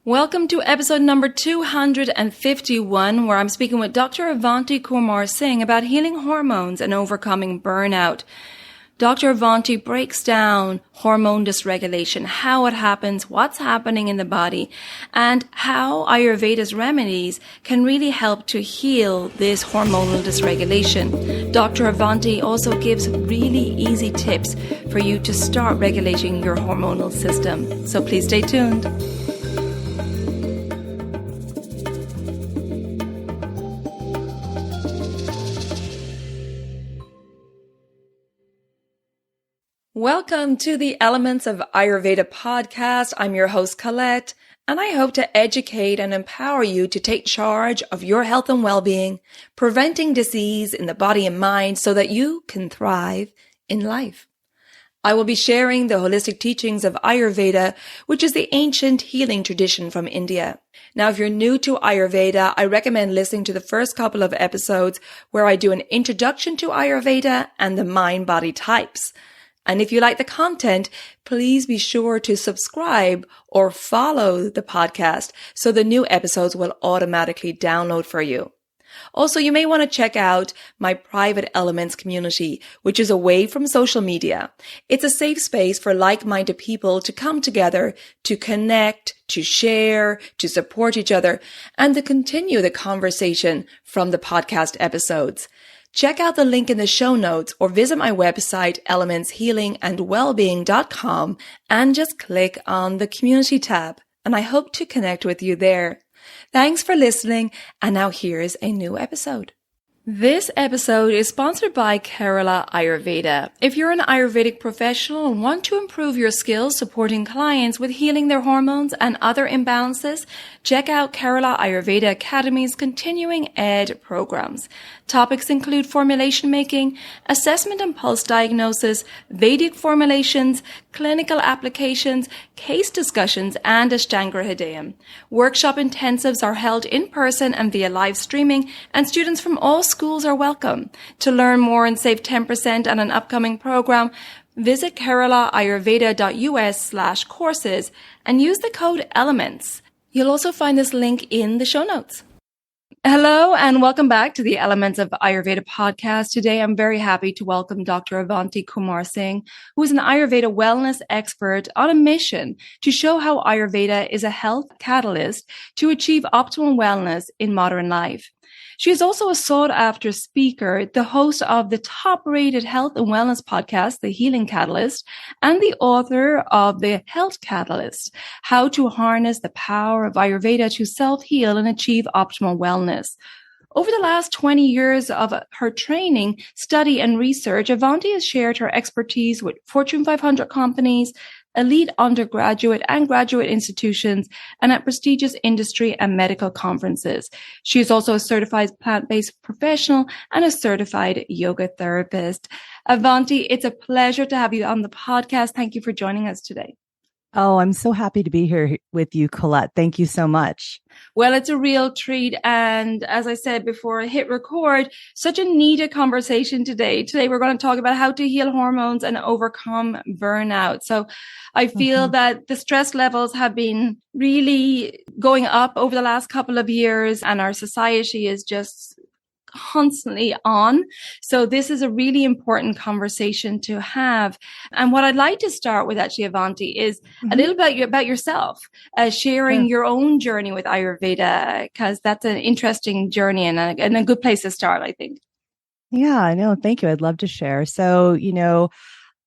Welcome to episode number 251, where I'm speaking with Dr. Avanti Kumar-Singh about healing hormones and overcoming burnout. Dr. Avanti breaks down hormone dysregulation, how it happens, what's happening in the body, and how Ayurveda's remedies can really help to heal this hormonal dysregulation. Dr. Avanti also gives really easy tips for you to start regulating your hormonal system. So please stay tuned. Welcome to the Elements of Ayurveda podcast. I'm your host, Colette, and I hope to educate and empower you to take charge of your health and well-being, preventing disease in the body and mind so that you can thrive in life. I will be sharing the holistic teachings of Ayurveda, which is the ancient healing tradition from India. Now, if you're new to Ayurveda, I recommend listening to the first couple of episodes where I do an introduction to Ayurveda and the mind-body types. And if you like the content, please be sure to subscribe or follow the podcast so the new episodes will automatically download for you. Also, you may want to check out my private Elements community, which is away from social media. It's a safe space for like-minded people to come together, to connect, to share, to support each other, and to continue the conversation from the podcast episodes. Check out the link in the show notes or visit my website, elementshealingandwellbeing.com, and just click on the community tab. And I hope to connect with you there. Thanks for listening. And now here's a new episode. This episode is sponsored by Kerala Ayurveda. If you're an Ayurvedic professional and want to improve your skills supporting clients with healing their hormones and other imbalances, check out Kerala Ayurveda Academy's continuing ed programs. Topics include formulation making, assessment and pulse diagnosis, Vedic formulations, clinical applications, case discussions, and Ashtanga Hridayam. Workshop intensives are held in person and via live streaming, and students from all schools are welcome. To learn more and save 10% on an upcoming program, visit keralaayurveda.us/courses and use the code ELEMENTS. You'll also find this link in the show notes. Hello and welcome back to the Elements of Ayurveda podcast. Today, I'm very happy to welcome Dr. Avanti Kumar-Singh, who is an Ayurveda wellness expert on a mission to show how Ayurveda is a health catalyst to achieve optimal wellness in modern life. She is also a sought-after speaker, the host of the top-rated health and wellness podcast, The Healing Catalyst, and the author of The Health Catalyst, How to Harness the Power of Ayurveda to Self-Heal and Achieve Optimal Wellness. Over the last 20 years of her training, study, and research, Avanti has shared her expertise with Fortune 500 companies, elite undergraduate and graduate institutions, and at prestigious industry and medical conferences. She is also a certified plant-based professional and a certified yoga therapist. Avanti, it's a pleasure to have you on the podcast. Thank you for joining us today. Oh, I'm so happy to be here with you, Colette. Thank you so much. Well, it's a real treat. And as I said before I hit record, such a needed conversation today. Today, we're going to talk about how to heal hormones and overcome burnout. So I feel that the stress levels have been really going up over the last couple of years, and our society is just constantly on. So this is a really important conversation to have. And what I'd like to start with actually, Avanti, is a little bit about yourself, sharing your own journey with Ayurveda, because that's an interesting journey and a good place to start, I think. Yeah, I know. Thank you. I'd love to share. So,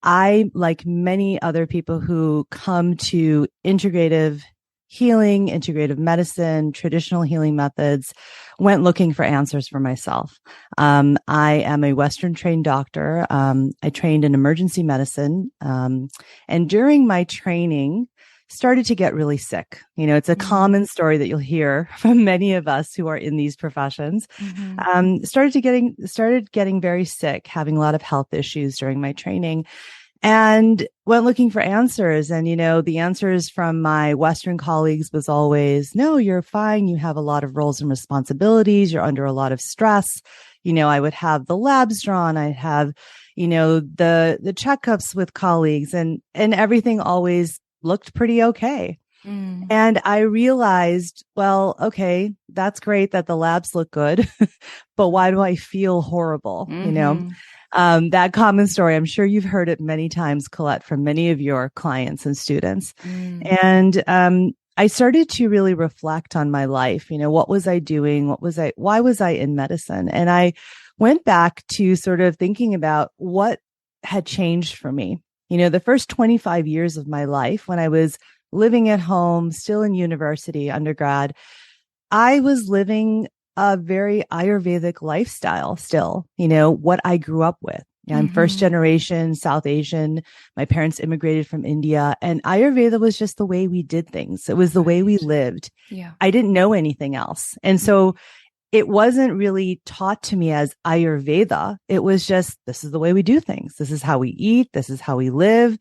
I, like many other people who come to integrative healing, integrative medicine, traditional healing methods, went looking for answers for myself. I am a Western trained doctor. I trained in emergency medicine. And during my training, started to get really sick. It's a common story that you'll hear from many of us who are in these professions. Started getting very sick, having a lot of health issues during my training. And went looking for answers. And, the answers from my Western colleagues was always, no, you're fine. You have a lot of roles and responsibilities. You're under a lot of stress. I would have the labs drawn. I'd have, the checkups with colleagues, and everything always looked pretty okay. And I realized, well, okay, that's great that the labs look good, but why do I feel horrible? You know, that common story, I'm sure you've heard it many times, Colette, from many of your clients and students. And, I started to really reflect on my life. You know, what was I doing? Why was I in medicine? And I went back to sort of thinking about what had changed for me. You know, the first 25 years of my life, when I was living at home, still in university, undergrad, I was living a very Ayurvedic lifestyle still, you know, what I grew up with. I'm first generation South Asian. My parents immigrated from India, and Ayurveda was just the way we did things. It was the way we lived. Yeah. I didn't know anything else. And so it wasn't really taught to me as Ayurveda. It was just, this is the way we do things. This is how we eat. This is how we live.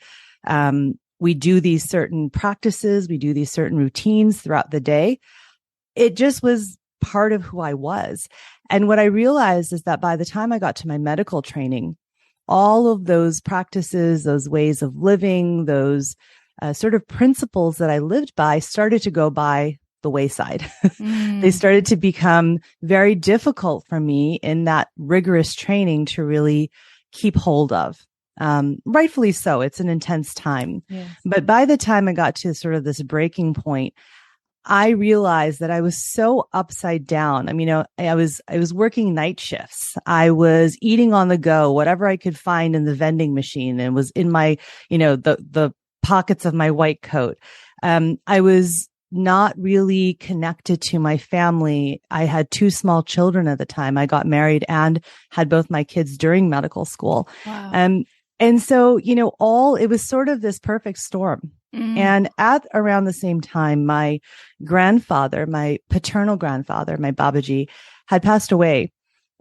We do these certain practices. We do these certain routines throughout the day. It just was part of who I was. And what I realized is that by the time I got to my medical training, all of those practices, those ways of living, those sort of principles that I lived by started to go by the wayside. They started to become very difficult for me in that rigorous training to really keep hold of. Rightfully so. It's an intense time. Yes. But by the time I got to sort of this breaking point, I realized that I was so upside down. I mean, I was working night shifts. I was eating on the go, whatever I could find in the vending machine, and was in my, the pockets of my white coat. I was not really connected to my family. I had 2 small children at the time. I got married and had both my kids during medical school. Wow. And so, it was sort of this perfect storm. And at around the same time, my grandfather, my paternal grandfather, my Babaji, had passed away.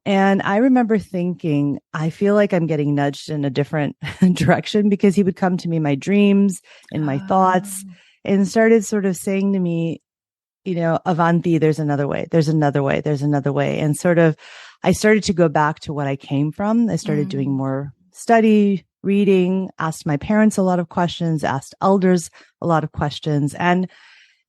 And I remember thinking, I feel like I'm getting nudged in a different direction, because he would come to me in my dreams, in my thoughts, and started sort of saying to me, Avanti, there's another way, there's another way, there's another way. And sort of, I started to go back to what I came from. I started doing more study, reading, asked my parents a lot of questions, asked elders a lot of questions. And,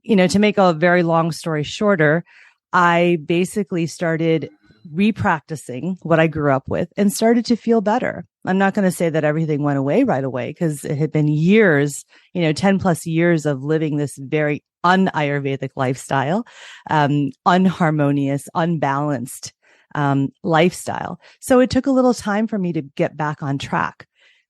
to make a very long story shorter, I basically started repracticing what I grew up with and started to feel better. I'm not going to say that everything went away right away, because it had been years, 10 plus years of living this very un-Ayurvedic lifestyle, unharmonious, unbalanced lifestyle. So it took a little time for me to get back on track.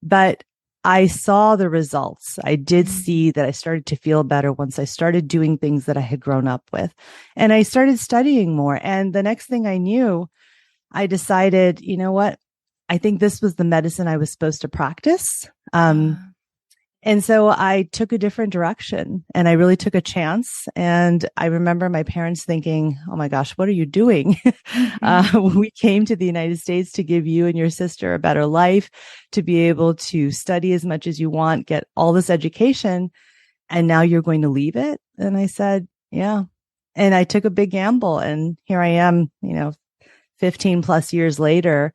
But I saw the results. I did see that I started to feel better once I started doing things that I had grown up with. And I started studying more. And the next thing I knew, I decided, you know what? I think this was the medicine I was supposed to practice. And so I took a different direction, and I really took a chance. And I remember my parents thinking, oh my gosh, what are you doing? We came to the United States to give you and your sister a better life, to be able to study as much as you want, get all this education, and now you're going to leave it? And I said, yeah. And I took a big gamble, and here I am, 15 plus years later,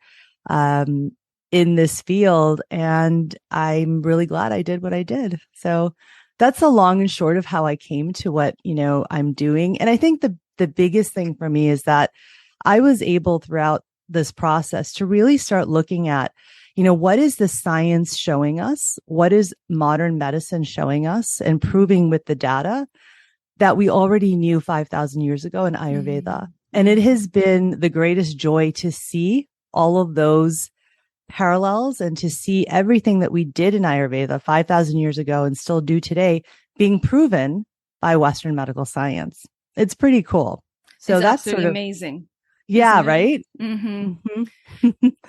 in this field. And I'm really glad I did what I did. So that's the long and short of how I came to what, I'm doing. And I think the biggest thing for me is that I was able throughout this process to really start looking at, what is the science showing us? What is modern medicine showing us and proving with the data that we already knew 5,000 years ago in Ayurveda? And it has been the greatest joy to see all of those parallels and to see everything that we did in Ayurveda 5,000 years ago and still do today being proven by Western medical science. It's pretty cool. So it's that's absolutely sort of amazing. Yeah, right?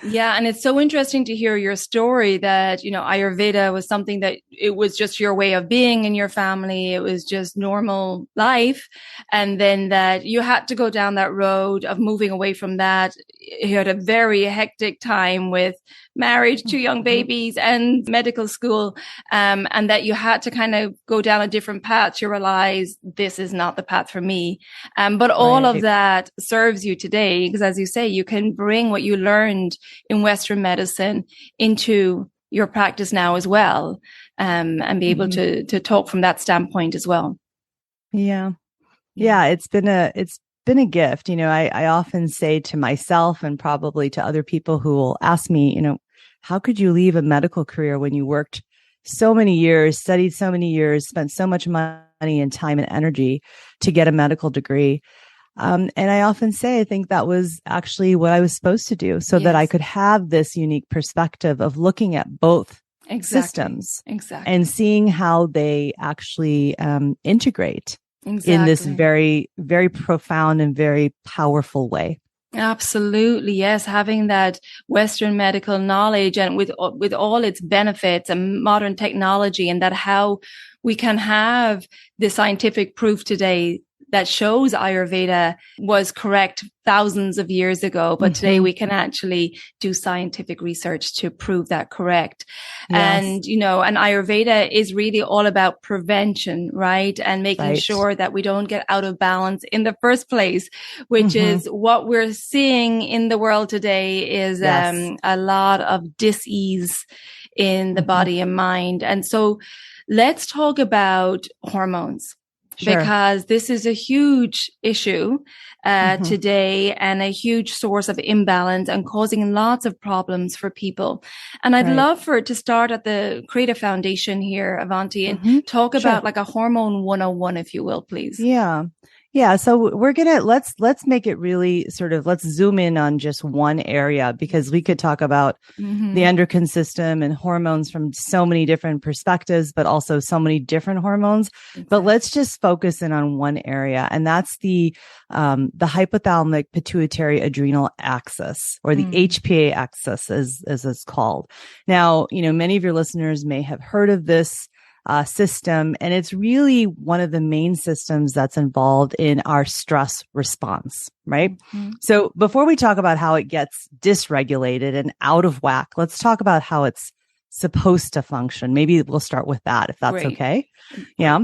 Yeah. And it's so interesting to hear your story that, Ayurveda was something that it was just your way of being in your family. It was just normal life. And then that you had to go down that road of moving away from that. You had a very hectic time with marriage, 2 young babies, and medical school. And that you had to kind of go down a different path to realize this is not the path for me. But all of that serves you today, because as you say, you can bring what you learned in Western medicine into your practice now as well, and be able to talk from that standpoint as well. Yeah. Yeah. It's been a gift. I often say to myself and probably to other people who will ask me, how could you leave a medical career when you worked so many years, studied so many years, spent so much money and time and energy to get a medical degree? And I often say, I think that was actually what I was supposed to do so that I could have this unique perspective of looking at both systems and seeing how they actually integrate in this very, very profound and very powerful way. Absolutely. Yes. Having that Western medical knowledge and with all its benefits and modern technology, and that how we can have the scientific proof today that shows Ayurveda was correct thousands of years ago, but today we can actually do scientific research to prove that correct. Yes. And, and Ayurveda is really all about prevention, right? And making sure that we don't get out of balance in the first place, which is what we're seeing in the world today is a lot of dis-ease in the body and mind. And so let's talk about hormones. Sure. Because this is a huge issue today and a huge source of imbalance and causing lots of problems for people. And I'd love for it to start at the Creative Foundation here, Avanti, and talk about like a hormone 101, if you will, please. Yeah. Yeah. So we're let's make it really let's zoom in on just one area, because we could talk about the endocrine system and hormones from so many different perspectives, but also so many different hormones. Exactly. But let's just focus in on one area, and that's the hypothalamic pituitary adrenal axis, or the HPA axis as it's called. Now, many of your listeners may have heard of this system, and it's really one of the main systems that's involved in our stress response, right? So before we talk about how it gets dysregulated and out of whack, let's talk about how it's supposed to function. Maybe we'll start with that, if that's okay. Yeah.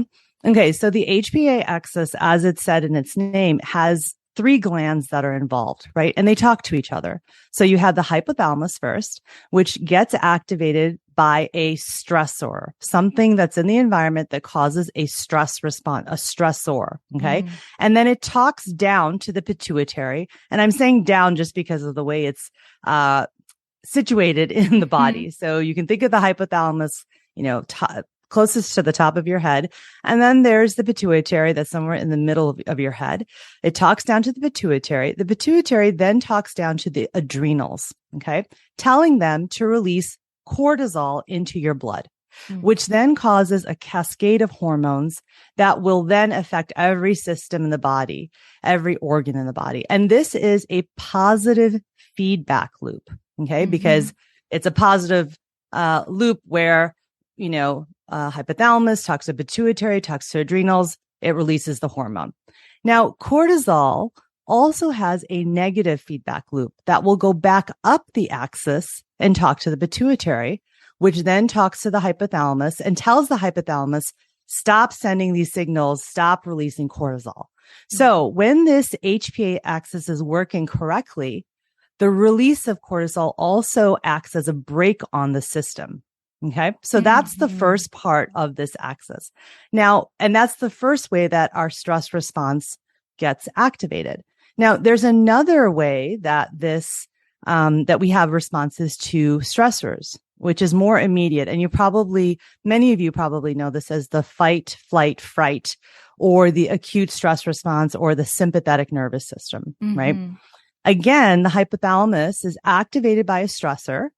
Okay. So the HPA axis, as it's said in its name, has 3 glands that are involved, right? And they talk to each other. So you have the hypothalamus first, which gets activated by a stressor, something that's in the environment that causes a stress response, a stressor. Okay. And then it talks down to the pituitary. And I'm saying down just because of the way it's, situated in the body. So you can think of the hypothalamus, closest to the top of your head. And then there's the pituitary that's somewhere in the middle of your head. It talks down to the pituitary. The pituitary then talks down to the adrenals, okay, telling them to release cortisol into your blood, which then causes a cascade of hormones that will then affect every system in the body, every organ in the body. And this is a positive feedback loop, okay, because it's a positive loop where, hypothalamus talks to pituitary, talks to adrenals, it releases the hormone. Now, cortisol also has a negative feedback loop that will go back up the axis and talk to the pituitary, which then talks to the hypothalamus and tells the hypothalamus, stop sending these signals, stop releasing cortisol. So when this HPA axis is working correctly, the release of cortisol also acts as a brake on the system. Okay. So that's the first part of this axis. Now, and that's the first way that our stress response gets activated. Now, there's another way that that we have responses to stressors, which is more immediate. And many of you probably know this as the fight, flight, fright, or the acute stress response, or the sympathetic nervous system, right? Again, the hypothalamus is activated by a stressor.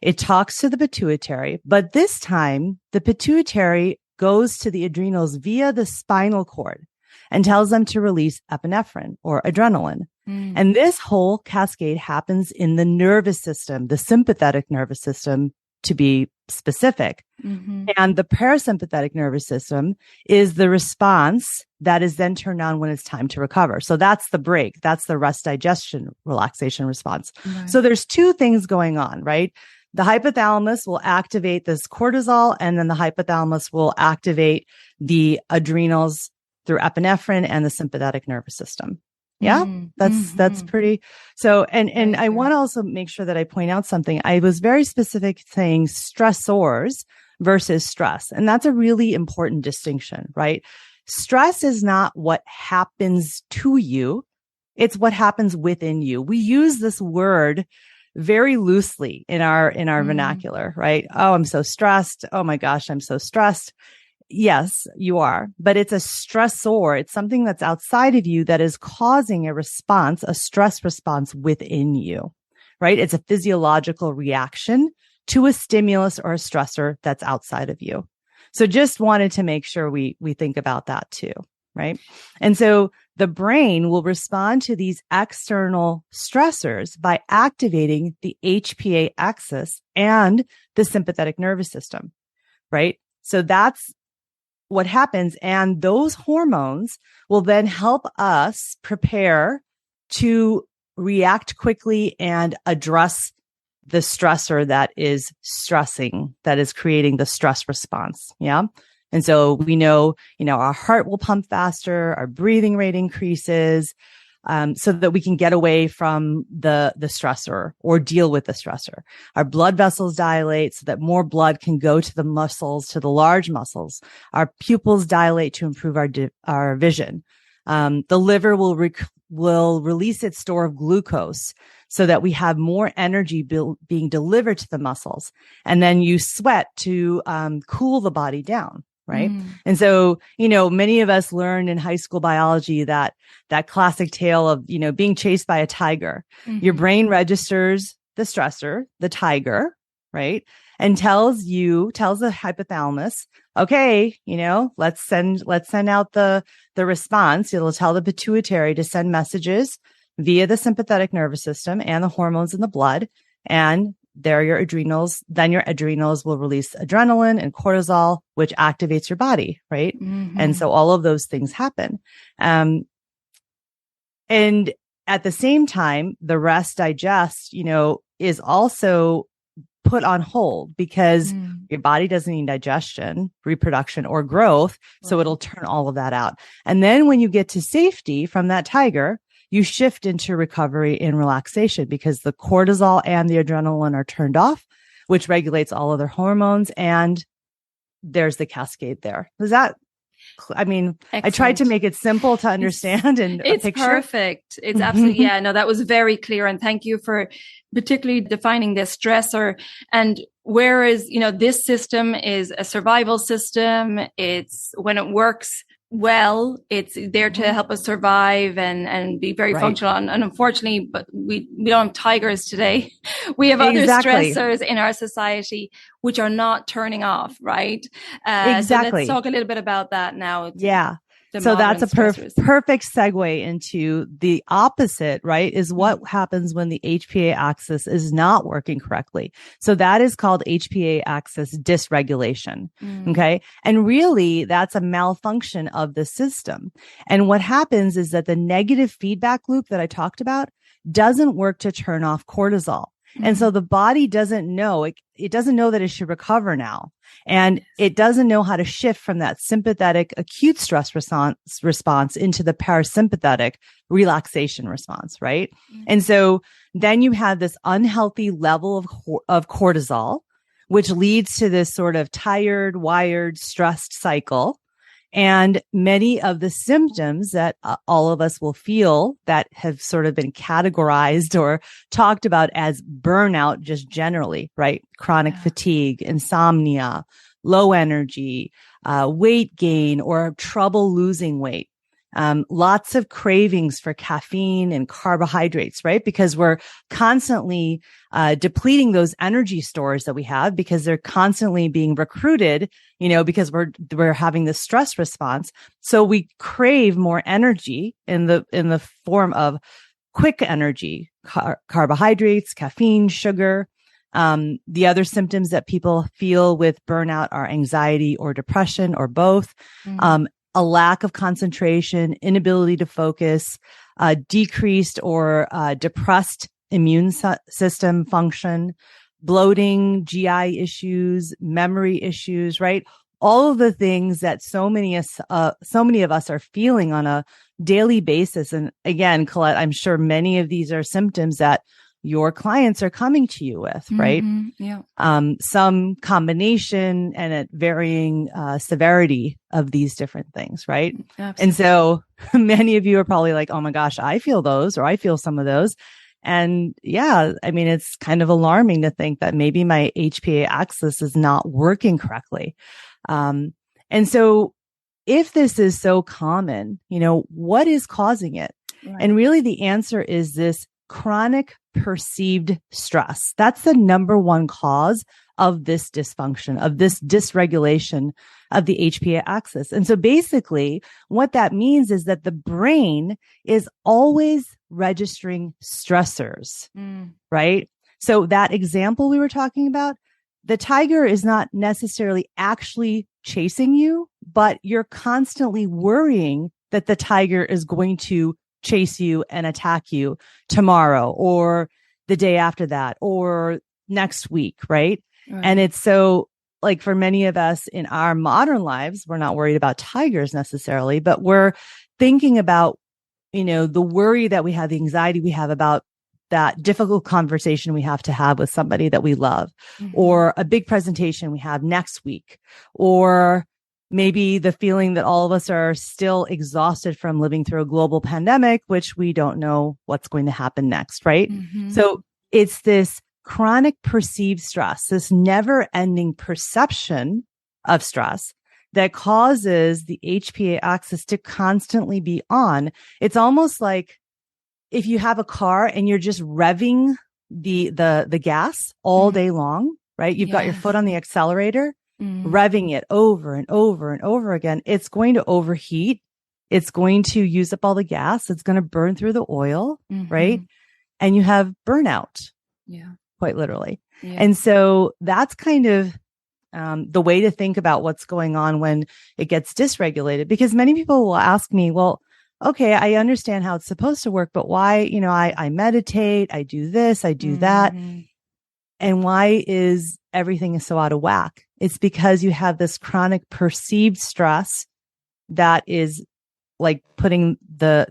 It talks to the pituitary, but this time the pituitary goes to the adrenals via the spinal cord and tells them to release epinephrine or adrenaline. And this whole cascade happens in the nervous system, the sympathetic nervous system to be specific. And the parasympathetic nervous system is the response that is then turned on when it's time to recover. So that's the break. That's the rest, digestion, relaxation response. Right. So there's 2 things going on, right? The hypothalamus will activate this cortisol, and then the hypothalamus will activate the adrenals through epinephrine and the sympathetic nervous system. Yeah, that's pretty. So, and I want to also make sure that I point out something. I was very specific saying stressors versus stress. And that's a really important distinction, right? stress is not what happens to you. It's what happens within you. We use this word very loosely in our vernacular, right? Oh, I'm so stressed. Oh my gosh, I'm so stressed. Yes, you are, but it's a stressor. It's something that's outside of you that is causing a response, a stress response within you, right? It's a physiological reaction to a stimulus or a stressor that's outside of you. So just wanted to make sure we think about that too, right? And so the brain will respond to these external stressors by activating the HPA axis and the sympathetic nervous system, right? So that's what happens. And those hormones will then help us prepare to react quickly and address the stressor that is stressing, that is creating the stress response. Yeah. And so we know, our heart will pump faster, our breathing rate increases, so that we can get away from the stressor or deal with the stressor. Our blood vessels dilate so that more blood can go to the muscles, to the large muscles. Our pupils dilate to improve our vision. The liver will release its store of glucose so that we have more energy being delivered to the muscles. And then you sweat to cool the body down. Right. And so, many of us learned in high school biology that classic tale of, being chased by a tiger. Your brain registers the stressor, the tiger, right? And tells the hypothalamus, okay, let's send out the response. It'll tell the pituitary to send messages via the sympathetic nervous system and the hormones in the blood. And there your adrenals, then your adrenals will release adrenaline and cortisol, which activates your body, right? And so all of those things happen. And at the same time, the rest digest, is also put on hold because your body doesn't need digestion, reproduction, or growth. So it'll turn all of that out. And then when you get to safety from that tiger, you shift into recovery and relaxation because the cortisol and the adrenaline are turned off, which regulates all other hormones. And there's the cascade there. Excellent. I tried to make it simple to understand and it's picture. Perfect. It's absolutely, yeah, no, that was very clear. And thank you for particularly defining the stressor. And whereas, this system is a survival system, it's when it works well, it's there to help us survive and be very functional. And unfortunately, but we don't have tigers today. We have other stressors in our society which are not turning off, right? So let's talk a little bit about that now. Yeah. So that's a perfect segue into the opposite, right? Is what happens when the HPA axis is not working correctly. So that is called HPA Access Dysregulation. Okay. And really that's a malfunction of the system. And what happens is that the negative feedback loop that I talked about doesn't work to turn off cortisol. And so the body doesn't know, it doesn't know that it should recover now. And it doesn't know how to shift from that sympathetic acute stress response into the parasympathetic relaxation response, right? And so then you have this unhealthy level of cortisol, which leads to this sort of tired, wired, stressed cycle. And many of the symptoms that all of us will feel that have sort of been categorized or talked about as burnout just generally, right? Chronic fatigue, insomnia, low energy, weight gain, or trouble losing weight. Lots of cravings for caffeine and carbohydrates, right? Because we're constantly depleting those energy stores that we have because they're constantly being recruited, because we're having this stress response. So we crave more energy in the form of quick energy, carbohydrates, caffeine, sugar. The other symptoms that people feel with burnout are anxiety or depression or both. A lack of concentration, inability to focus, decreased or depressed immune system function, bloating, GI issues, memory issues, right? All of the things that so many of us are feeling on a daily basis. And again, Colette, I'm sure many of these are symptoms that your clients are coming to you with, right? Yeah. Some combination and at varying severity of these different things, right? Absolutely. And so many of you are probably like, oh my gosh, I feel those, or I feel some of those. And yeah, I mean, it's kind of alarming to think that maybe my HPA axis is not working correctly. And so if this is so common, what is causing it? Right. And really the answer is this chronic perceived stress. That's the number one cause of this dysfunction, of this dysregulation of the HPA axis. And so basically what that means is that the brain is always registering stressors, right? So that example we were talking about, the tiger is not necessarily actually chasing you, but you're constantly worrying that the tiger is going to chase you and attack you tomorrow or the day after that or next week, right? And it's so like for many of us in our modern lives, we're not worried about tigers necessarily, but we're thinking about, the worry that we have, the anxiety we have about that difficult conversation we have to have with somebody that we love, or a big presentation we have next week, or maybe the feeling that all of us are still exhausted from living through a global pandemic, which we don't know what's going to happen next, right? So it's this chronic perceived stress, this never ending perception of stress that causes the HPA axis to constantly be on. It's almost like if you have a car and you're just revving the gas all day long, right? You've got your foot on the accelerator, revving it over and over and over again. It's going to overheat. It's going to use up all the gas. It's going to burn through the oil, right? And you have burnout, quite literally. And so that's kind of the way to think about what's going on when it gets dysregulated, because many people will ask me, well, okay, I understand how it's supposed to work, but why, I meditate, I do this, I do that. And why is everything is so out of whack? It's because you have this chronic perceived stress that is like putting the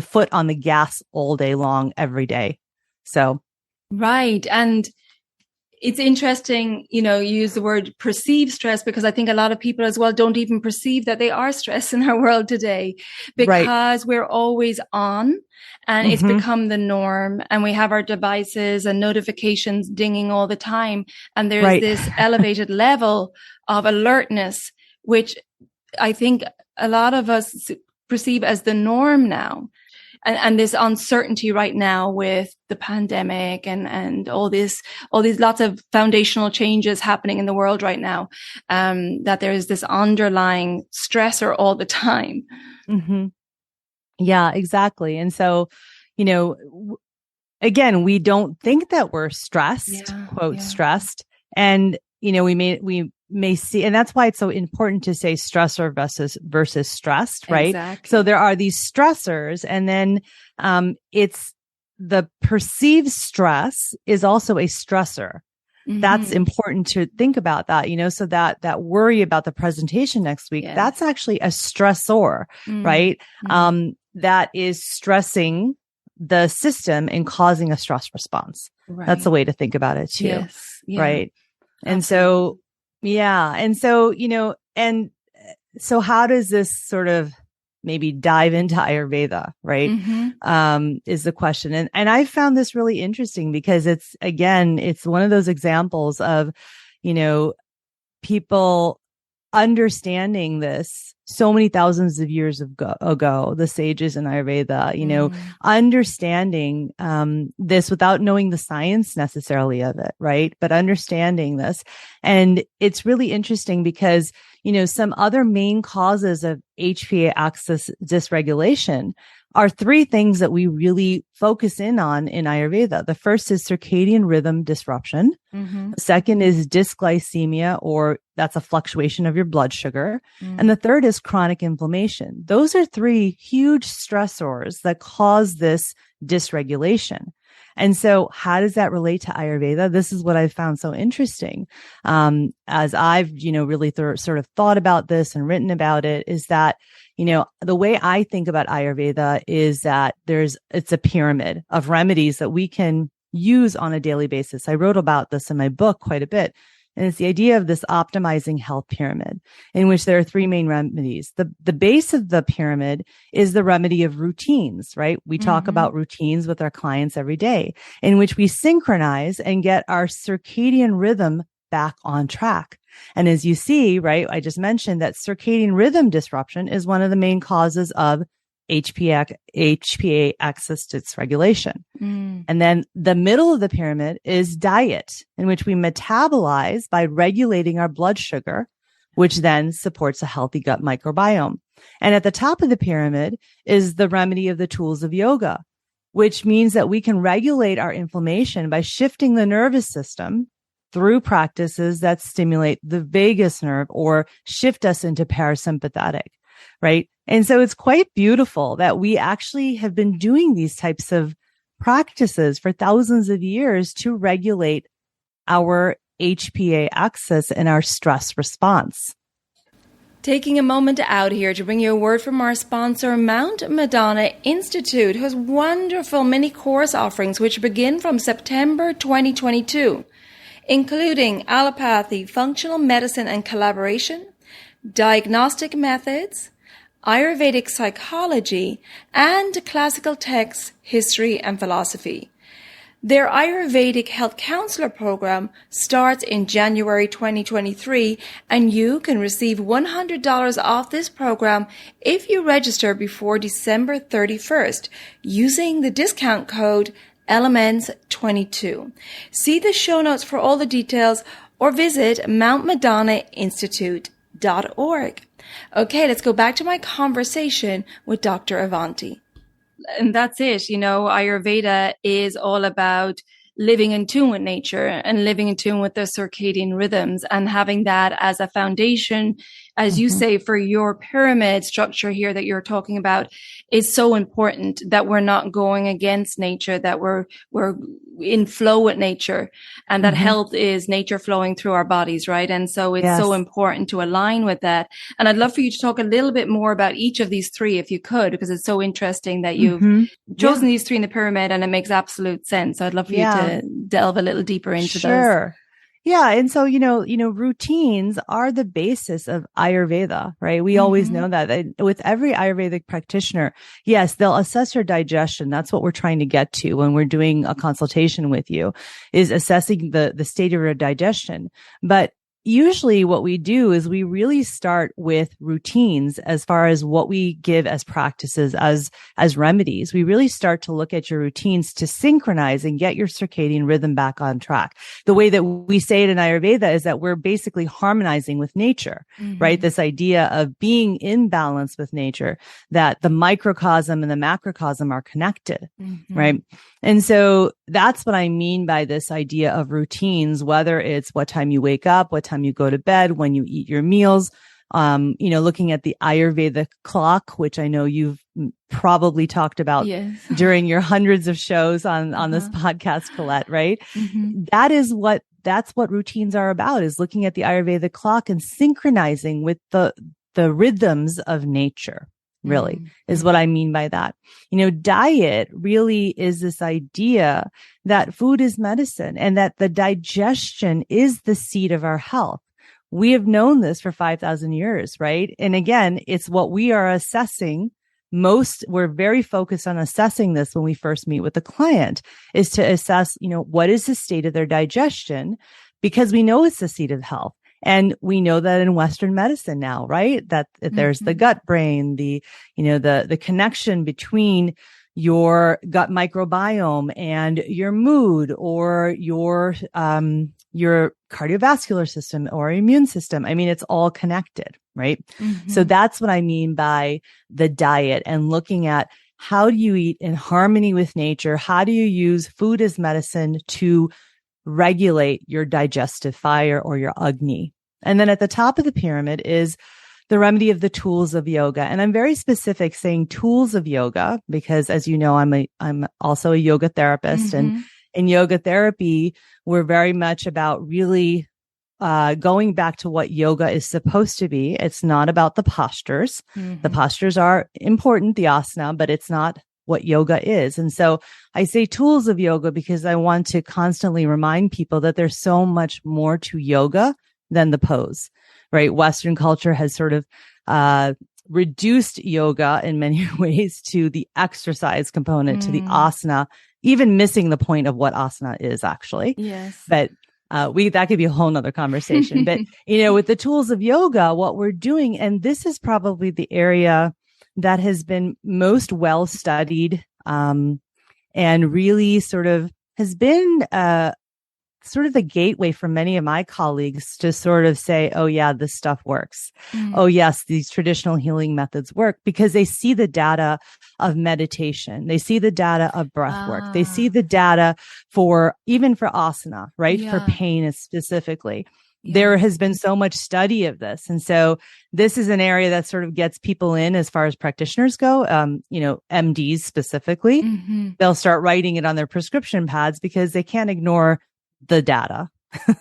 foot on the gas all day long, every day. So. Right. And it's interesting, you use the word perceived stress, because I think a lot of people as well don't even perceive that they are stressed in our world today, because we're always on and it's become the norm, and we have our devices and notifications dinging all the time. And there's this elevated level of alertness, which I think a lot of us perceive as the norm now. And this uncertainty right now with the pandemic and all these lots of foundational changes happening in the world right now, that there is this underlying stressor all the time. Yeah, exactly. And so, again, we don't think that we're stressed, stressed. And, we may see, and that's why it's so important to say stressor versus stressed, right? Exactly. So there are these stressors, and then it's the perceived stress is also a stressor. That's important to think about that, so that worry about the presentation next week, that's actually a stressor, right? That is stressing the system and causing a stress response. That's the way to think about it too. Right. And so, and so, and so how does this sort of maybe dive into Ayurveda, right? Is the question. And I found this really interesting because it's one of those examples of, people understanding this so many thousands of years ago, the sages in Ayurveda, understanding this without knowing the science necessarily of it, right? But understanding this. And it's really interesting because, some other main causes of HPA axis dysregulation are three things that we really focus in on in Ayurveda. The first is circadian rhythm disruption. The second is dysglycemia, or that's a fluctuation of your blood sugar. And the third is chronic inflammation. Those are three huge stressors that cause this dysregulation. And so how does that relate to Ayurveda? This is what I've found so interesting. As I've, really sort of thought about this and written about it, is that, the way I think about Ayurveda is that it's a pyramid of remedies that we can use on a daily basis. I wrote about this in my book quite a bit. And it's the idea of this optimizing health pyramid in which there are three main remedies. The base of the pyramid is the remedy of routines, right? We talk about routines with our clients every day in which we synchronize and get our circadian rhythm back on track. And as you see, right, I just mentioned that circadian rhythm disruption is one of the main causes of HPA Access Dysregulation. And then the middle of the pyramid is diet, in which we metabolize by regulating our blood sugar, which then supports a healthy gut microbiome. And at the top of the pyramid is the remedy of the tools of yoga, which means that we can regulate our inflammation by shifting the nervous system through practices that stimulate the vagus nerve or shift us into parasympathetic, right? And so it's quite beautiful that we actually have been doing these types of practices for thousands of years to regulate our HPA axis and our stress response. Taking a moment out here to bring you a word from our sponsor, Mount Madonna Institute, who has wonderful mini course offerings which begin from September 2022, including allopathy, functional medicine and collaboration, diagnostic methods, Ayurvedic psychology, and classical texts, history, and philosophy. Their Ayurvedic Health Counselor program starts in January 2023, and you can receive $100 off this program if you register before December 31st using the discount code ELEMENTS22. See the show notes for all the details or visit mountmadonnainstitute.org. Okay, let's go back to my conversation with Dr. Avanti. And that's it. Ayurveda is all about living in tune with nature and living in tune with the circadian rhythms and having that as a foundation, as you say, for your pyramid structure here that you're talking about is so important that we're not going against nature, that we're in flow with nature, and that health is nature flowing through our bodies, right? And so it's so important to align with that. And I'd love for you to talk a little bit more about each of these three, if you could, because it's so interesting that you've chosen these three in the pyramid and it makes absolute sense. So I'd love for you to delve a little deeper into those. Yeah. And so, routines are the basis of Ayurveda, right? We always know that with every Ayurvedic practitioner, yes, they'll assess your digestion. That's what we're trying to get to when we're doing a consultation with you, is assessing the state of your digestion. But usually what we do is we really start with routines as far as what we give as practices, as remedies. We really start to look at your routines to synchronize and get your circadian rhythm back on track. The way that we say it in Ayurveda is that we're basically harmonizing with nature, right? This idea of being in balance with nature, that the microcosm and the macrocosm are connected, right? And so that's what I mean by this idea of routines, whether it's what time you wake up, what time you go to bed, when you eat your meals, looking at the Ayurveda clock, which I know you've probably talked about during your hundreds of shows on this podcast, Colette, right? That's what routines are about, is looking at the Ayurveda clock and synchronizing with the rhythms of nature. Really is what I mean by that. Diet really is this idea that food is medicine and that the digestion is the seat of our health. We have known this for 5,000 years, right? And again, it's what we are assessing most. We're very focused on assessing this when we first meet with the client, is to assess, what is the state of their digestion, because we know it's the seat of health. And we know that in Western medicine now, right? That there's the gut brain, the connection between your gut microbiome and your mood or your cardiovascular system or immune system. I mean, it's all connected, right? So that's what I mean by the diet, and looking at how do you eat in harmony with nature? How do you use food as medicine to regulate your digestive fire or your Agni? And then at the top of the pyramid is the remedy of the tools of yoga. And I'm very specific saying tools of yoga because, as you know, I'm also a yoga therapist, and in yoga therapy, we're very much about really going back to what yoga is supposed to be. It's not about the postures. The postures are important, the asana, but it's not what yoga is. And so I say tools of yoga because I want to constantly remind people that there's so much more to yoga than the pose, right? Western culture has sort of reduced yoga in many ways to the exercise component, to the asana, even missing the point of what asana is actually. Yes. But that could be a whole nother conversation. But, with the tools of yoga, what we're doing, and this is probably the area that has been most well studied, and really sort of has been, sort of the gateway for many of my colleagues to sort of say, oh yeah, this stuff works. Oh yes, these traditional healing methods work, because they see the data of meditation. They see the data of breath work. They see the data even for asana, right? For pain specifically. There has been so much study of this. And so this is an area that sort of gets people in as far as practitioners go, MDs specifically. They'll start writing it on their prescription pads because they can't ignore the data.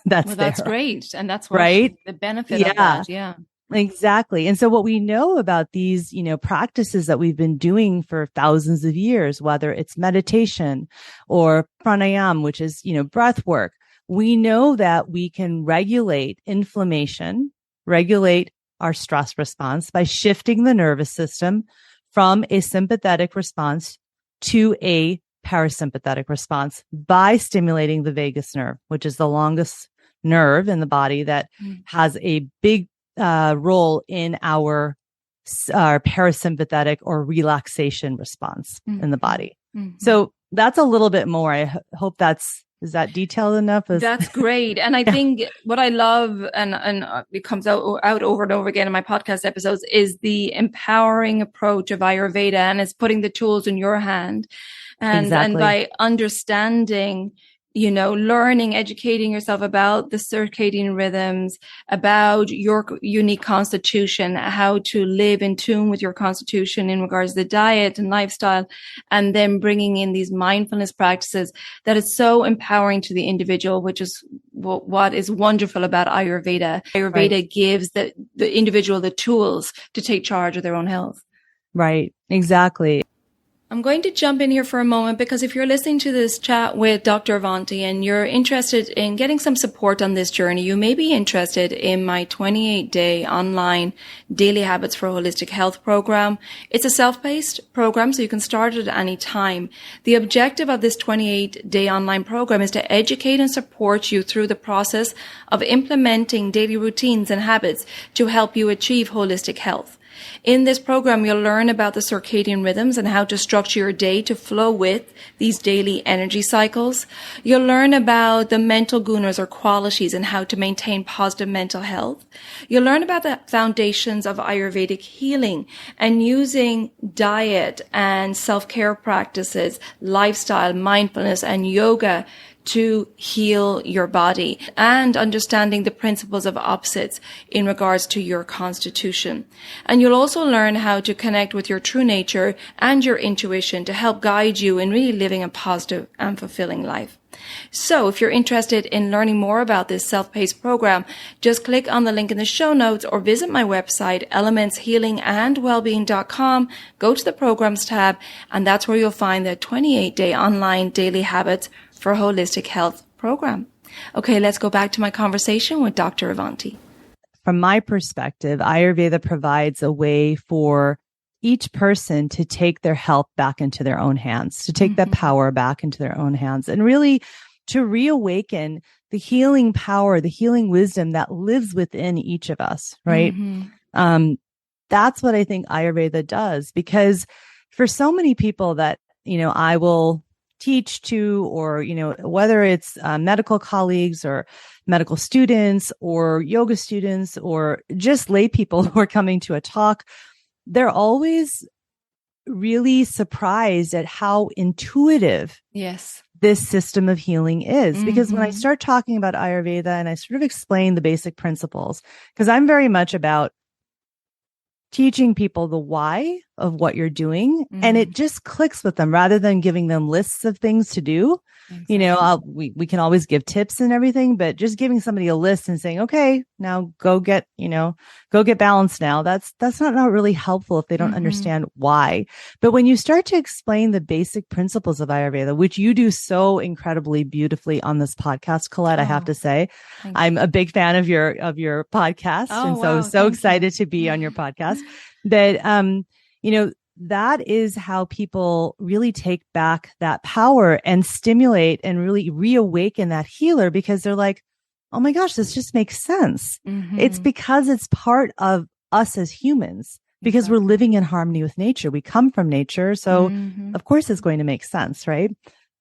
That's great. And that's what right? The benefit of that. Yeah. Exactly. And so what we know about these, practices that we've been doing for thousands of years, whether it's meditation or pranayama, which is, breath work, we know that we can regulate inflammation, regulate our stress response by shifting the nervous system from a sympathetic response to a parasympathetic response by stimulating the vagus nerve, which is the longest nerve in the body that has a big role in our parasympathetic or relaxation response in the body. So that's a little bit more. I hope is that detailed enough? That's great. And I think what I love, and it comes out over and over again in my podcast episodes, is the empowering approach of Ayurveda, and it's putting the tools in your hand. And by understanding, learning, educating yourself about the circadian rhythms, about your unique constitution, how to live in tune with your constitution in regards to the diet and lifestyle, and then bringing in these mindfulness practices, that is so empowering to the individual, which is what is wonderful about Ayurveda. Ayurveda gives the individual the tools to take charge of their own health. Right. Exactly. I'm going to jump in here for a moment, because if you're listening to this chat with Dr. Avanti and you're interested in getting some support on this journey, you may be interested in my 28-day online Daily Habits for Holistic Health program. It's a self-paced program, so you can start it at any time. The objective of this 28-day online program is to educate and support you through the process of implementing daily routines and habits to help you achieve holistic health. In this program, you'll learn about the circadian rhythms and how to structure your day to flow with these daily energy cycles. You'll learn about the mental gunas or qualities and how to maintain positive mental health. You'll learn about the foundations of Ayurvedic healing and using diet and self-care practices, lifestyle, mindfulness, and yoga to heal your body, and understanding the principles of opposites in regards to your constitution. And you'll also learn how to connect with your true nature and your intuition to help guide you in really living a positive and fulfilling life. So if you're interested in learning more about this self-paced program, just click on the link in the show notes or visit my website, elementshealingandwellbeing.com, go to the programs tab, and that's where you'll find the 28-day online daily habits for a holistic health program. Okay, let's go back to my conversation with Dr. Avanti. From my perspective, Ayurveda provides a way for each person to take their health back into their own hands, to take that power back into their own hands, and really to reawaken the healing power, the healing wisdom that lives within each of us, right? That's what I think Ayurveda does, because for so many people that, I will teach to, or, whether it's medical colleagues or medical students or yoga students or just lay people who are coming to a talk, they're always really surprised at how intuitive this system of healing is. Because when I start talking about Ayurveda and I sort of explain the basic principles, because I'm very much about teaching people the why of what you're doing, and it just clicks with them rather than giving them lists of things to do. Exactly. We can always give tips and everything, but just giving somebody a list and saying, okay, now go get balanced now. That's not really helpful if they don't understand why. But when you start to explain the basic principles of Ayurveda, which you do so incredibly beautifully on this podcast, Colette, I have to say, I'm a big fan of your podcast. And so Thank excited you. to be on your podcast. But, that is how people really take back that power and stimulate and really reawaken that healer, because they're like, oh my gosh, this just makes sense. It's because it's part of us as humans, because we're living in harmony with nature. We come from nature. So of course it's going to make sense, right?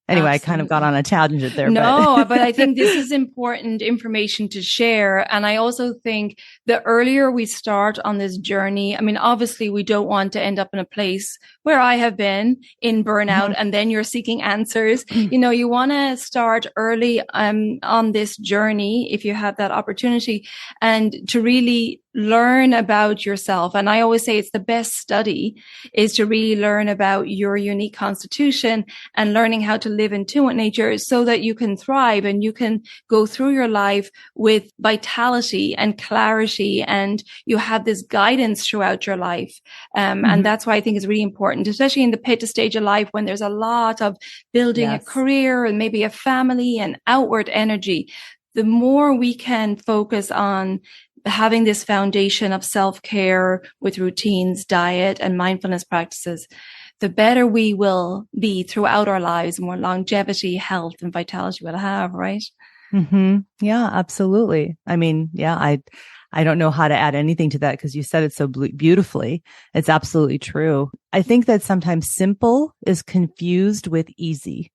Anyway, Absolutely. I kind of got on a tangent there. No, but I think this is important information to share. And I also think the earlier we start on this journey, I mean, obviously we don't want to end up in a place where I have been in burnout and then you're seeking answers. You want to start early on this journey if you have that opportunity, and to really learn about yourself. And I always say it's the best study is to really learn about your unique constitution and learning how to live in tune with nature so that you can thrive and you can go through your life with vitality and clarity, and you have this guidance throughout your life. And that's why I think it's really important, especially in the pitta stage of life when there's a lot of building a career and maybe a family and outward energy. The more we can focus on having this foundation of self-care with routines, diet, and mindfulness practices, the better we will be throughout our lives, more longevity, health, and vitality we'll have, right? Yeah, absolutely. I mean, I don't know how to add anything to that because you said it so beautifully. It's absolutely true. I think that sometimes simple is confused with easy,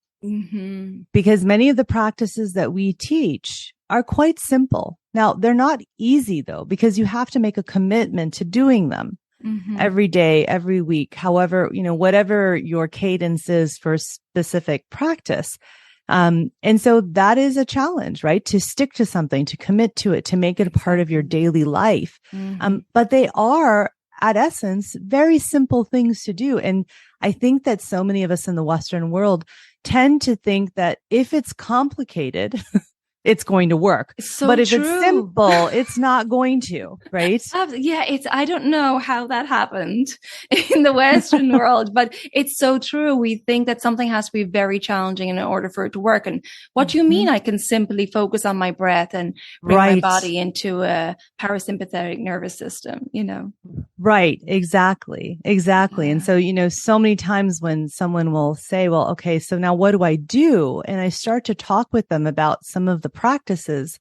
because many of the practices that we teach are quite simple. Now, they're not easy though, because you have to make a commitment to doing them every day, every week, however, whatever your cadence is for specific practice. And so that is a challenge, right? To stick to something, to commit to it, to make it a part of your daily life. But they are, at essence, very simple things to do. And I think that so many of us in the Western world tend to think that if it's complicated, it's going to work. But if it's simple, it's not going to, right? Yeah, I don't know how that happened in the Western world, but it's so true. We think that something has to be very challenging in order for it to work. And what do you mean I can simply focus on my breath and bring my body into a parasympathetic nervous system, Right. Exactly. And so, so many times when someone will say, well, okay, so now what do I do? And I start to talk with them about some of the practices,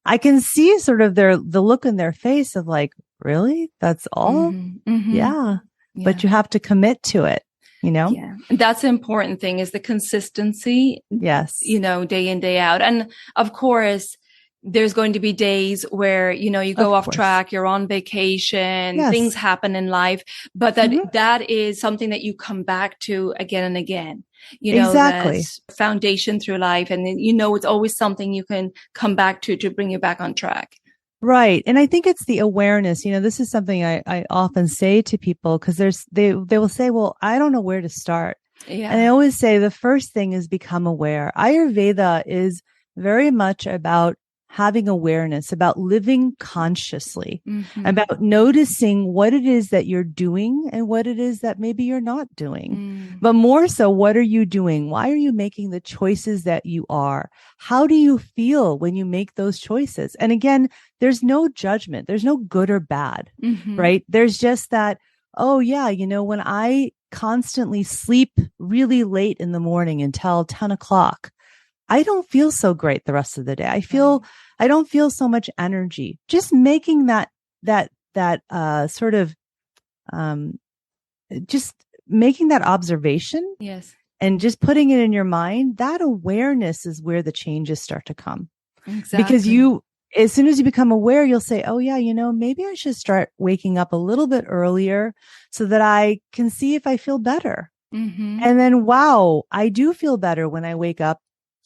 I can see sort of the look in their face of like, really? That's all? Yeah. But you have to commit to it, Yeah. That's the important thing, is the consistency. Yes. Day in, day out. And of course, there's going to be days where, you go off track, you're on vacation, things happen in life, but that is something that you come back to again and again. That foundation through life. And it's always something you can come back to bring you back on track. Right. And I think it's the awareness. This is something I often say to people, because they will say, well, I don't know where to start. Yeah. And I always say the first thing is become aware. Ayurveda is very much about having awareness, about living consciously, about noticing what it is that you're doing and what it is that maybe you're not doing. But more so, what are you doing? Why are you making the choices that you are? How do you feel when you make those choices? And again, there's no judgment. There's no good or bad, right? There's just that, oh yeah, when I constantly sleep really late in the morning until 10 o'clock, I don't feel so great the rest of the day. I don't feel so much energy. Just making that sort of, just making that observation. Yes. And just putting it in your mind, that awareness is where the changes start to come. Exactly. Because as soon as you become aware, you'll say, oh yeah, maybe I should start waking up a little bit earlier so that I can see if I feel better. And then, wow, I do feel better when I wake up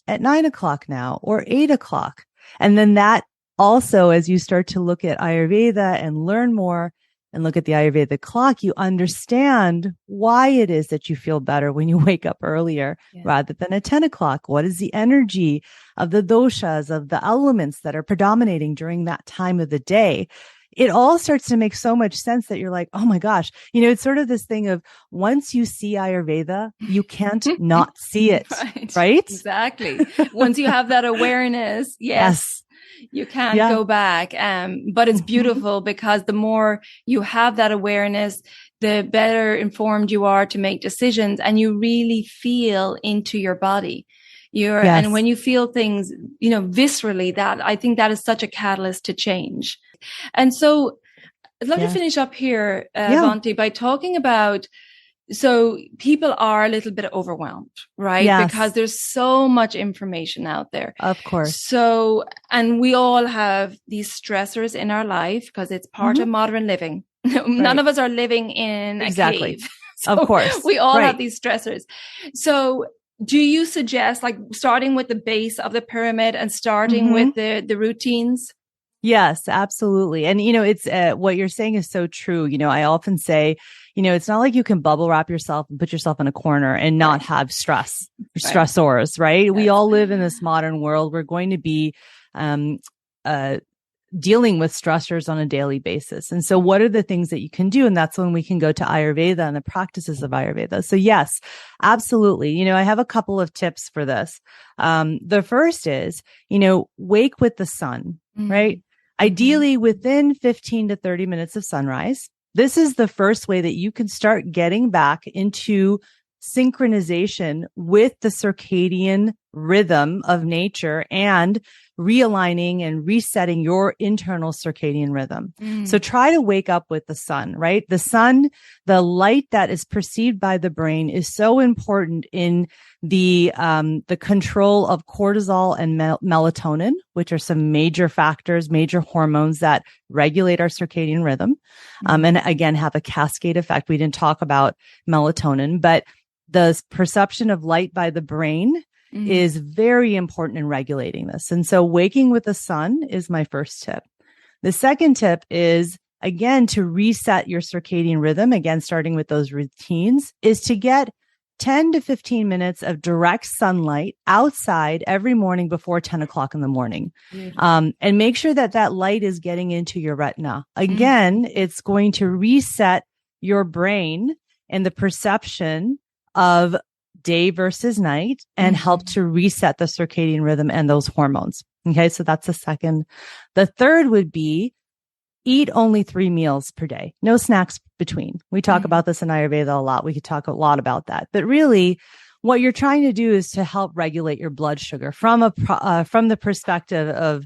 at 9 o'clock now or 8 o'clock. And then that also, as you start to look at Ayurveda and learn more, and look at the Ayurvedic clock, you understand why it is that you feel better when you wake up earlier rather than at 10 o'clock. What is the energy of the doshas, of the elements that are predominating during that time of the day? It all starts to make so much sense that you're like, oh my gosh, it's sort of this thing of once you see Ayurveda, you can't not see it, right? Exactly. Once you have that awareness, yes. You can't go back. But it's beautiful because the more you have that awareness, the better informed you are to make decisions, and you really feel into your body. And when you feel things, viscerally, that I think that is such a catalyst to change. And so I'd love to finish up here, Avanti, by talking about, so people are a little bit overwhelmed, right? Yes. Because there's so much information out there. Of course. So, and we all have these stressors in our life because it's part of modern living. None of us are living in a cave. So of course. We all have these stressors. So do you suggest like starting with the base of the pyramid and starting with the routines? Yes, absolutely. And, it's what you're saying is so true. I often say, it's not like you can bubble wrap yourself and put yourself in a corner and not have stressors, right? Yes. We all live in this modern world. We're going to be dealing with stressors on a daily basis. And so what are the things that you can do? And that's when we can go to Ayurveda and the practices of Ayurveda. So yes, absolutely. I have a couple of tips for this. The first is, wake with the sun, right? Ideally within 15 to 30 minutes of sunrise. This is the first way that you can start getting back into synchronization with the circadian rhythm of nature and realigning and resetting your internal circadian rhythm. So try to wake up with the sun, right? The sun, the light that is perceived by the brain is so important in the control of cortisol and melatonin, which are some major factors, major hormones that regulate our circadian rhythm. And again, have a cascade effect. We didn't talk about melatonin, but the perception of light by the brain is very important in regulating this. And so waking with the sun is my first tip. The second tip is, again, to reset your circadian rhythm, again, starting with those routines, is to get 10 to 15 minutes of direct sunlight outside every morning before 10 o'clock in the morning. And make sure that that light is getting into your retina. Again, it's going to reset your brain and the perception of day versus night and help to reset the circadian rhythm and those hormones. Okay. So that's the second. The third would be eat only 3 meals per day. No snacks between. We talk about this in Ayurveda a lot. We could talk a lot about that, but really what you're trying to do is to help regulate your blood sugar from the perspective of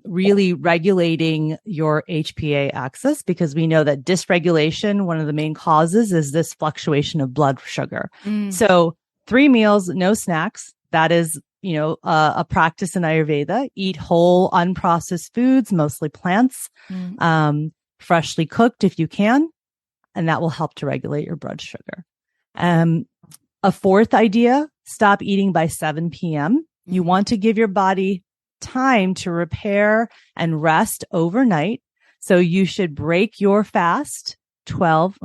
really regulating your HPA axis, because we know that dysregulation, one of the main causes is this fluctuation of blood sugar. So 3 meals, no snacks. That is, a practice in Ayurveda. Eat whole, unprocessed foods, mostly plants, freshly cooked if you can, and that will help to regulate your blood sugar. A fourth idea, stop eating by 7 p.m. You want to give your body time to repair and rest overnight. So you should break your fast 12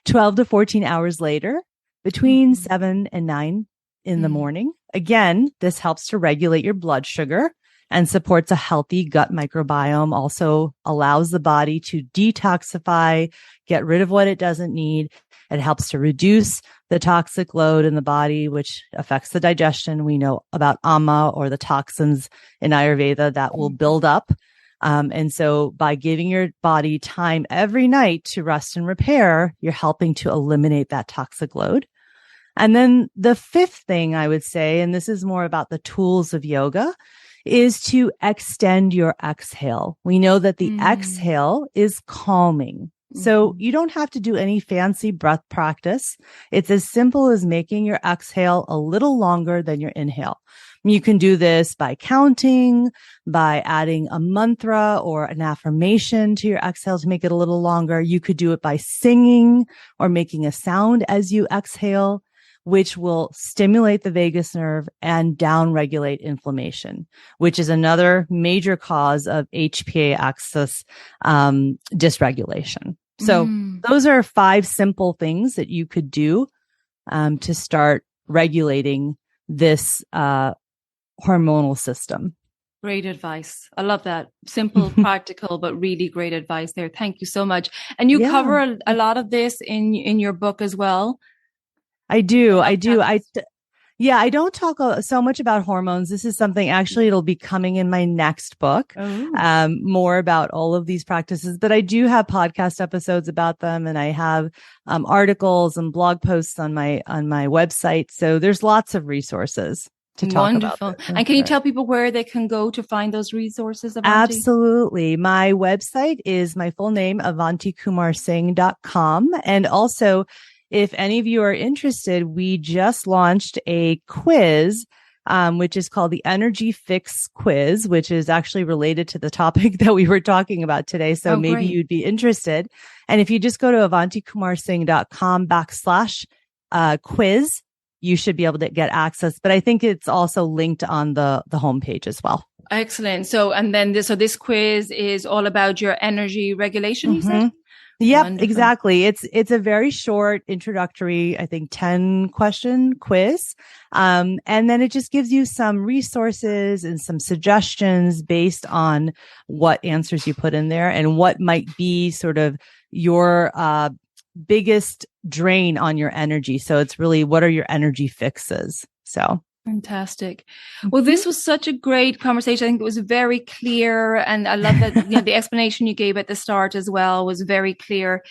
to 14 hours later, between 7 and 9 in the morning. Again, this helps to regulate your blood sugar and supports a healthy gut microbiome, also allows the body to detoxify, get rid of what it doesn't need. It helps to reduce the toxic load in the body, which affects the digestion. We know about ama, or the toxins in Ayurveda that will build up. And so by giving your body time every night to rest and repair, you're helping to eliminate that toxic load. And then the fifth thing I would say, and this is more about the tools of yoga, is to extend your exhale. We know that the exhale is calming. So you don't have to do any fancy breath practice. It's as simple as making your exhale a little longer than your inhale. You can do this by counting, by adding a mantra or an affirmation to your exhale to make it a little longer. You could do it by singing or making a sound as you exhale. which will stimulate the vagus nerve and downregulate inflammation, which is another major cause of HPA axis dysregulation. So those are 5 simple things that you could do to start regulating this hormonal system. Great advice. I love that. Simple, practical, but really great advice there. Thank you so much. And you cover a lot of this in your book as well. I do. I don't talk so much about hormones. This is something actually it'll be coming in my next book, more about all of these practices, but I do have podcast episodes about them, and I have articles and blog posts on my website. So there's lots of resources to talk about. And can you tell people where they can go to find those resources? Avanti? Absolutely. My website is my full name, AvantiKumar-Singh.com. And also, if any of you are interested, we just launched a quiz, which is called the Energy Fix Quiz, which is actually related to the topic that we were talking about today. So maybe you'd be interested. And if you just go to AvantiKumar-Singh.com/quiz, you should be able to get access. But I think it's also linked on the homepage as well. Excellent. So, and then this quiz is all about your energy regulation, you said? Yep, wonderful. Exactly. It's a very short introductory, I think 10 question quiz. And then it just gives you some resources and some suggestions based on what answers you put in there and what might be sort of your, biggest drain on your energy. So it's really, what are your energy fixes? So. Fantastic. Well, this was such a great conversation. I think it was very clear. And I love that the explanation you gave at the start as well was very clear,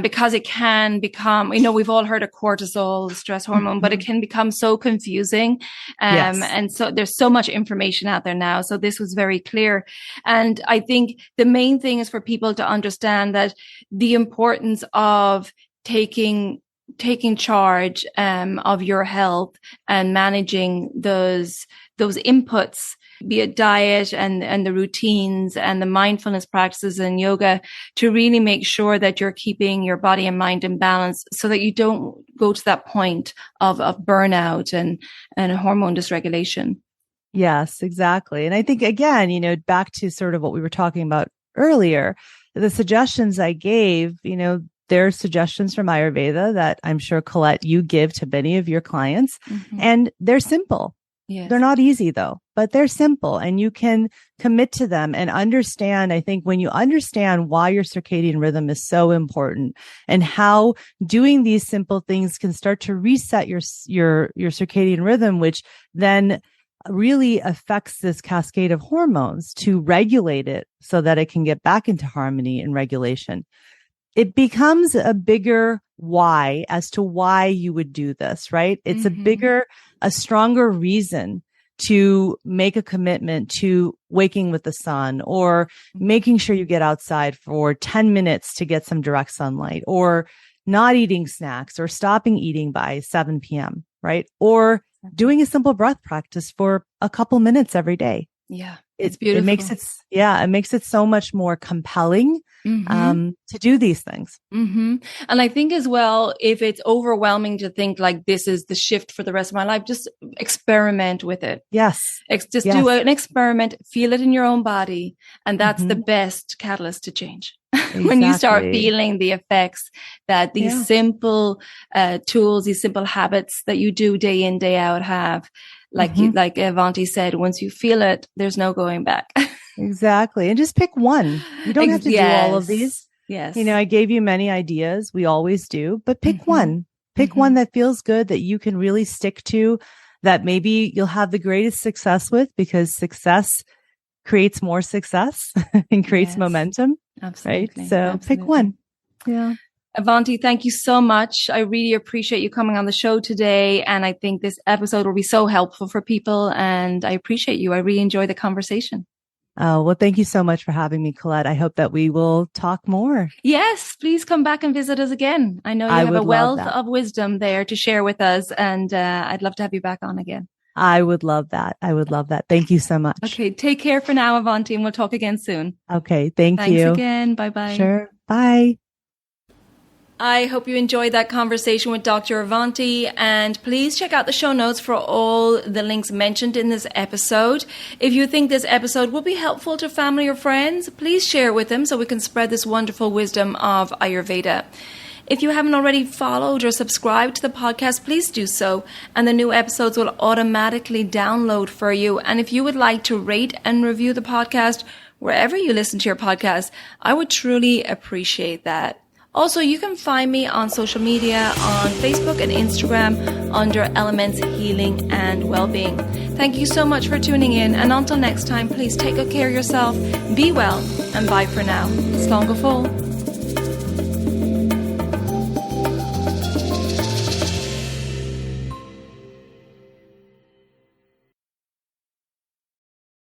because it can become, we've all heard of cortisol, the stress hormone, but it can become so confusing. And so there's so much information out there now. So this was very clear. And I think the main thing is for people to understand that the importance of taking charge of your health and managing those inputs, be it diet and the routines and the mindfulness practices and yoga, to really make sure that you're keeping your body and mind in balance so that you don't go to that point of burnout and hormone dysregulation. Yes, exactly. And I think, again, back to sort of what we were talking about earlier, the suggestions I gave, there are suggestions from Ayurveda that I'm sure, Colette, you give to many of your clients, and they're simple. Yes. They're not easy though, but they're simple, and you can commit to them and understand. I think when you understand why your circadian rhythm is so important and how doing these simple things can start to reset your circadian rhythm, which then really affects this cascade of hormones to regulate it so that it can get back into harmony and regulation. It becomes a bigger why as to why you would do this, right? It's a stronger reason to make a commitment to waking with the sun, or making sure you get outside for 10 minutes to get some direct sunlight, or not eating snacks, or stopping eating by 7 p.m., right? Or doing a simple breath practice for a couple minutes every day. Yeah. It's beautiful. It makes it so much more compelling to do these things. And I think as well, if it's overwhelming to think like this is the shift for the rest of my life, just experiment with it. Yes. Do an experiment, feel it in your own body. And that's the best catalyst to change. Exactly. When you start feeling the effects that these simple tools, these simple habits that you do day in, day out have. Like Avanti said, once you feel it, there's no going back. Exactly. And just pick one. You don't have to do all of these. Yes. I gave you many ideas. We always do, but pick one. Pick one that feels good, that you can really stick to, that maybe you'll have the greatest success with, because success creates more success and creates momentum. Absolutely. Right? So pick one. Yeah. Avanti, thank you so much. I really appreciate you coming on the show today. And I think this episode will be so helpful for people. And I appreciate you. I really enjoyed the conversation. Oh, well, thank you so much for having me, Colette. I hope that we will talk more. Yes, please come back and visit us again. I know you have a wealth of wisdom there to share with us. And I'd love to have you back on again. I would love that. Thank you so much. Okay, take care for now, Avanti, and we'll talk again soon. Okay, thank you. Thanks again. Bye-bye. Sure. Bye. I hope you enjoyed that conversation with Dr. Avanti, and please check out the show notes for all the links mentioned in this episode. If you think this episode will be helpful to family or friends, please share it with them so we can spread this wonderful wisdom of Ayurveda. If you haven't already followed or subscribed to the podcast, please do so, and the new episodes will automatically download for you. And if you would like to rate and review the podcast wherever you listen to your podcast, I would truly appreciate that. Also, you can find me on social media on Facebook and Instagram under Elements Healing and Wellbeing. Thank you so much for tuning in, and until next time, please take good care of yourself, be well, and bye for now. Slán go fóill.